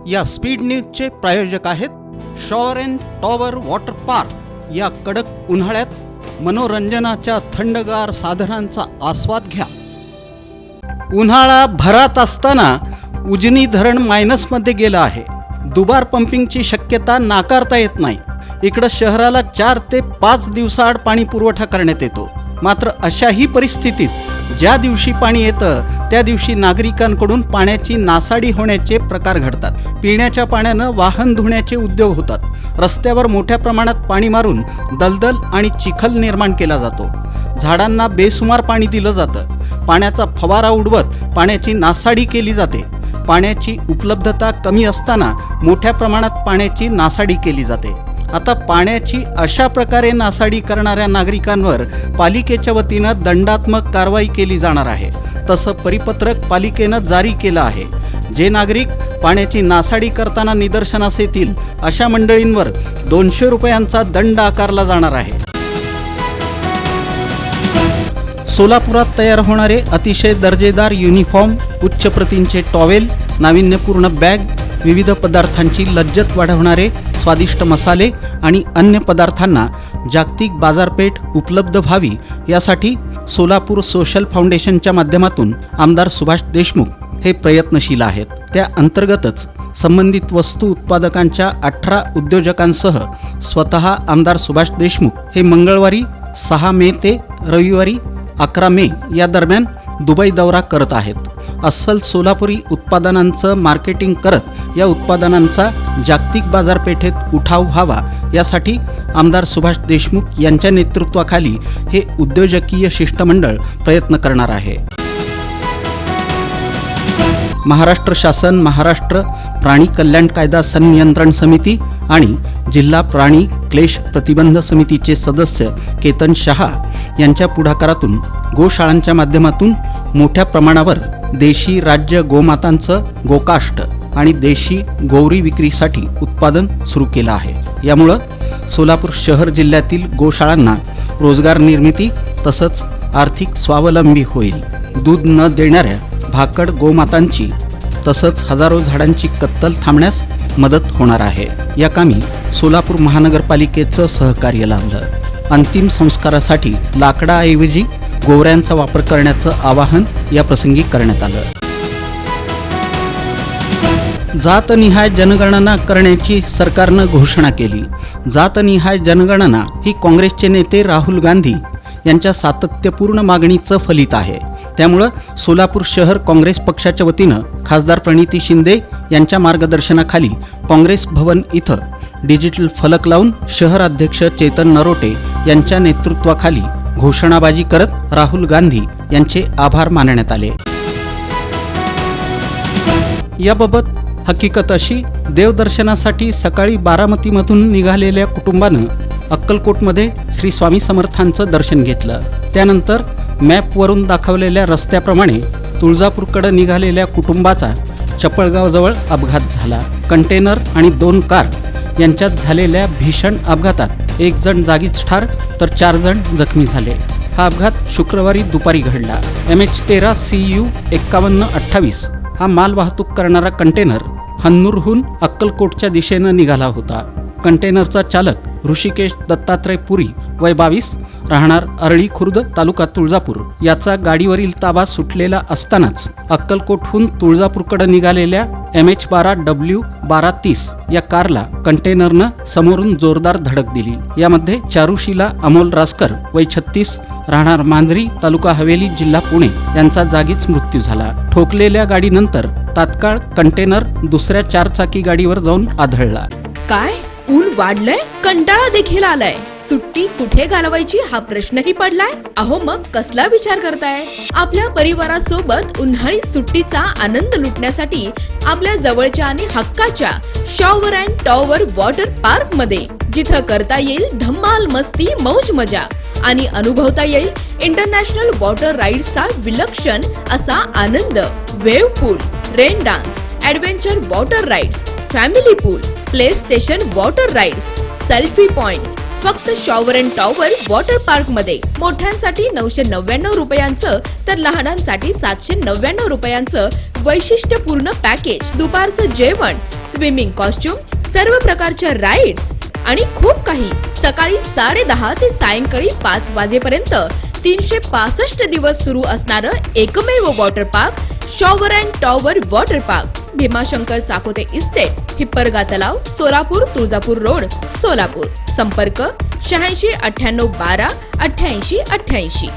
या स्पीड न्यूजचे प्रायोजक आहेत shower and tower water park. या कडक उन्हाळ्यात मनोरंजनाच्या थंडगार साधनांचा आस्वाद घ्या। उन्हाळा भरात असताना उजनी धरण मायनसमध्ये गेलं आहे। दुबार पंपिंगची शक्यता नाकारता येत नाही। इकडं शहराला 4 ते 5 दिवसाआड पाणी पुरवठा करण्यात येतो। मात्र अशाही परिस्थितीत ज्या दिवशी पाणी येतं त्या दिवशी नागरिकांकडून पाण्याची नासाडी होण्याचे प्रकार घडतात। पिण्याच्या पाण्यानं वाहन धुण्याचे उद्योग होतात। रस्त्यावर मोठ्या प्रमाणात पाणी मारून दलदल आणि चिखल निर्माण केला जातो। झाडांना बेसुमार पाणी दिलं जातं। पाण्याचा फवारा उडवत पाण्याची नासाडी केली जाते। पाण्याची उपलब्धता कमी असताना मोठ्या प्रमाणात पाण्याची नासाडी केली जाते। आता पाण्याची अशा प्रकारे नासाडी करणाऱ्या नागरिकांवर पालिकेच्या वतीनं दंडात्मक कारवाई केली जाणार आहे। तसं परिपत्रक पालिकेनं जारी केलं आहे। जे नागरिक पाण्याची नासाडी करताना निदर्शनास येतील अशा मंडळींवर 200 रुपयांचा दंड आकारला जाणार आहे। सोलापुरात तयार होणारे अतिशय दर्जेदार युनिफॉर्म, उच्च प्रतींचे टॉवेल, नाविन्यपूर्ण बॅग, विविध पदार्थांची लज्जत वाढवणारे स्वादिष्ट मसाले आणि अन्य पदार्थांना जागतिक बाजारपेठ उपलब्ध व्हावी यासाठी सोलापूर सोशल फाउंडेशनच्या माध्यमातून आमदार सुभाष देशमुख हे प्रयत्नशील आहेत। त्या अंतर्गतच संबंधित वस्तू उत्पादकांच्या 18 उद्योजकांसह स्वतः आमदार सुभाष देशमुख हे मंगळवारी 6 मे ते रविवारी 11 मे या दरम्यान दुबई दौरा करत आहेत। अस्सल सोलापुरी उत्पादनांचं मार्केटिंग करत या उत्पादनांचा जागतिक बाजारपेठेत उठाव व्हावा यासाठी आमदार सुभाष देशमुख यांच्या नेतृत्वाखाली हे उद्योजकीय शिष्टमंडळ प्रयत्न करणार आहे। महाराष्ट्र शासन, महाराष्ट्र प्राणी कल्याण कायदा संनियंत्रण समिती आणि जिल्हा प्राणी क्लेश प्रतिबंध समितीचे सदस्य केतन शहा यांच्या पुढाकारातून गोशाळांच्या माध्यमातून मोठ्या प्रमाणावर देशी राज्य गोमातांचं गोकाष्ठ आणि देशी गौरी विक्रीसाठी उत्पादन सुरू केलं आहे। यामुळं सोलापूर शहर जिल्ह्यातील गोशाळांना रोजगार निर्मिती तसंच आर्थिक स्वावलंबी होईल। दूध न देणाऱ्या भाकड गोमातांची तसंच हजारो झाडांची कत्तल थांबण्यास मदत होणार आहे। या कामी सोलापूर महानगरपालिकेचं सहकार्य लाभलं। अंतिम संस्कारासाठी लाकडाऐवजी गोवऱ्यांचा वापर करण्याचं आवाहन या प्रसंगी करण्यात आलं। जातनिहाय जनगणना करण्याची सरकारनं घोषणा केली। जातनिहाय जनगणना ही काँग्रेसचे नेते राहुल गांधी यांच्या सातत्यपूर्ण मागणीचं फलित आहे। त्यामुळं सोलापूर शहर काँग्रेस पक्षाच्या वतीनं खासदार प्रणिती शिंदे यांच्या मार्गदर्शनाखाली काँग्रेस भवन इथं डिजिटल फलक लावून शहर अध्यक्ष चेतन नरोटे यांच्या नेतृत्वाखाली घोषणाबाजी करत राहुल गांधी यांचे आभार मानण्यात आले। याबाबत हकीकत अशी, देवदर्शनासाठी सकाळी बारामतीमधून निघालेल्या कुटुंबानं अक्कलकोटमध्ये श्री स्वामी समर्थांचं दर्शन घेतलं। त्यानंतर मॅपवरून दाखवलेल्या रस्त्याप्रमाणे तुळजापूरकडे निघालेल्या कुटुंबाचा चपळगावजवळ अपघात झाला। कंटेनर आणि 2 कार यांच्यात झालेल्या भीषण अपघातात 1 जण जागीच ठार तर 4 जण जखमी झाले। हा अपघात शुक्रवारी दुपारी घडला। MH13 CU 5128 हा माल वाहतूक करणारा कंटेनर हन्नूरहून अक्कलकोटच्या दिशेनं निघाला होता। कंटेनरचा चालक ऋषिकेश दत्तात्रय पुरी वय 22 राहणार अरळी खुर्द तालुका तुळजापूर याचा गाडीवरील ताबा सुटलेला असतानाच अक्कलकोटहून तुळजापूरकडे निघालेल्या MH12W 1230 या कारला कंटेनरनं समोरून जोरदार धडक दिली। यामध्ये चारुशीला अमोल रासकर वय 36 राहणार मांजरी तालुका हवेली जिल्हा पुणे यांचा जागीच मृत्यू झाला। ठोकलेल्या गाडीनंतर तात्काळ कंटेनर दुसऱ्या 4 चाकी गाडीवर जाऊन आदळला। काय ऊन वाढलंय, कंटाळा देखील आलाय, सुट्टी कुठे घालवायची हा प्रश्नही पडलाय। अहो मग कसला विचार करताय? आपल्या परिवारासोबत उन्हाळी सुट्टीचा आनंद लुटण्यासाठी आपल्या जवळच्या आणि हक्काच्या shower and tower water park मध्ये, जिथं करता येईल धम्माल मस्ती मौज मजा आणि अनुभवता येईल इंटरनॅशनल वॉटर राईड्सचा विलक्षण असा आनंद। Wave pool, rain dance, adventure water rides, family pool, play station water rides, selfie point फक्त shower and tower water park मध्ये। मोठ्यांसाठी 999 रुपयांचं तर लहानांसाठी 799 रुपयांचं वैशिष्ट्यपूर्ण पॅकेज, दुपारचं जेवण, स्विमिंग कॉस्ट्युम, सर्व प्रकारच्या राईड्स आणि खूप काही. सकाळी 10:30 ते सायंकाळी 5 वाजेपर्यंत 365 दिवस सुरू असणारं एकमेव water park shower and tower water park, Bhimashankar Chakote estate, Hipparga तलाव, सोलापूर, तुळजापूर रोड, सोलापूर. संपर्क 86 98 12 88 88.